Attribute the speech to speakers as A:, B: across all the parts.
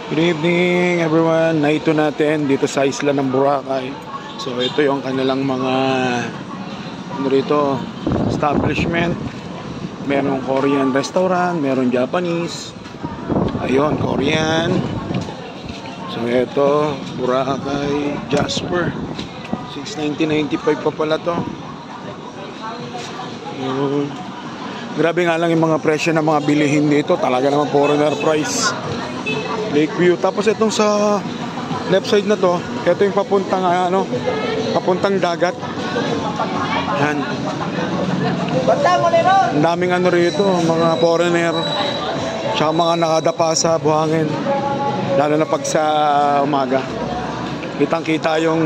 A: Good evening everyone. Naito natin dito sa isla ng Boracay. So ito yung kanilang mga establishment. Merong Korean restaurant, merong Japanese. Ayun, Korean. So ito, Boracay Jasper. 690.95 pa pala to. Grabe nga lang yung mga presyo ng mga bilihin dito. Talaga naman foreigner price. Lakeview. Tapos itong sa left side na to, ito yung papuntang papuntang dagat. Yan. Ang daming rito, mga foreigner. Tsaka mga nakadapa sa buhangin. Lalo na pag sa umaga. Kitang-kita yung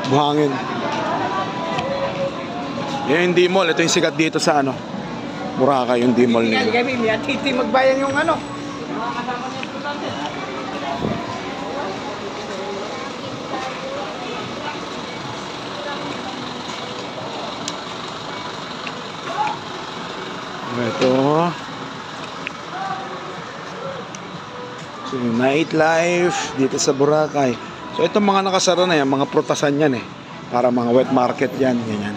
A: buhangin. Yan yung D-Mall. Ito yung sikat dito sa Boracay, yung D-Mall nila.
B: Titi magbayan yung
A: Ito. So, yung nightlife dito sa Boracay. So, itong mga nakasara na yan, mga prutasan yan Para mga wet market yan, ganyan.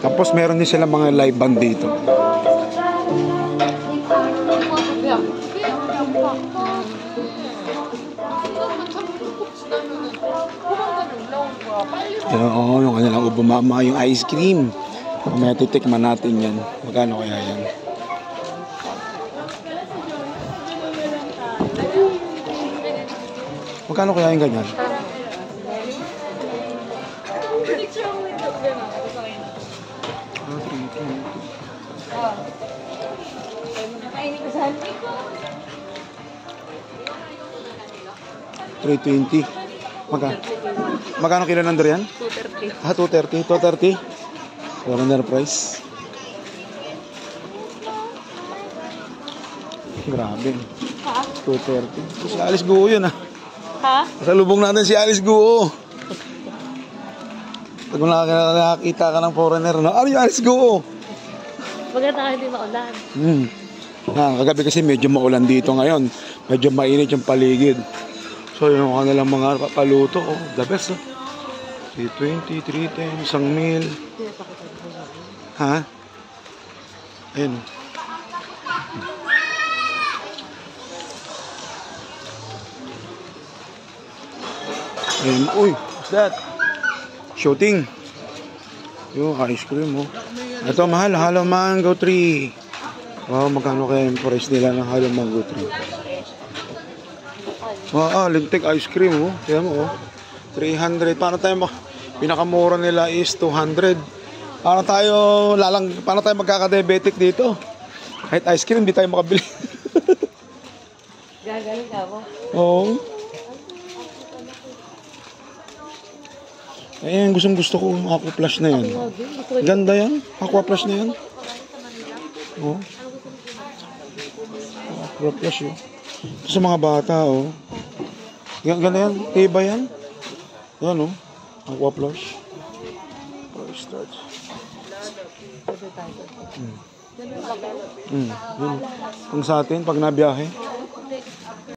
A: Tapos meron din sila mga live band dito. Yung kanilang ubumama, yung ice cream. May titikman natin yan. Magkano kaya yan? Magkano kaya yung ganyan? $320. Magkano kilo ng durian? 230. 230. 230. Foreigner price. Grabe. 230. Si Alice Guo yun Ha? Salubong natin si Alice Guo. Pag nakakita ka ng foreigner, ano yung Alice Guo?
C: Maganda hindi maulan.
A: Kagabi kasi medyo maulan dito ngayon. Medyo mainit yung paligid. So yung kanilang mga paluto, the best. 320, 310, 1,000. Ha? Ayun. Ayun. Uy, what's that? Shooting. Yung ice cream Ito mahal, Halo Mango Tree. Wow, magkano kaya yung price nila ng Halo Mango Tree? Lintik ice cream Kaya mo 300. Paano tayo pinakamura nila is 200. Paano tayo magkaka-diabetic dito? Kahit ice cream, di tayo makabili.
C: Gagaling ka mo?
A: Oo. Ayan, gusto ko aqua plush na yan. Ganda yan. Aqua plush na yan. Aqua plush Ito sa mga bata Ganda yan. Iba yan. Yan Aqua plush. Start. Yun. Kung sa atin, pag nabiyahe.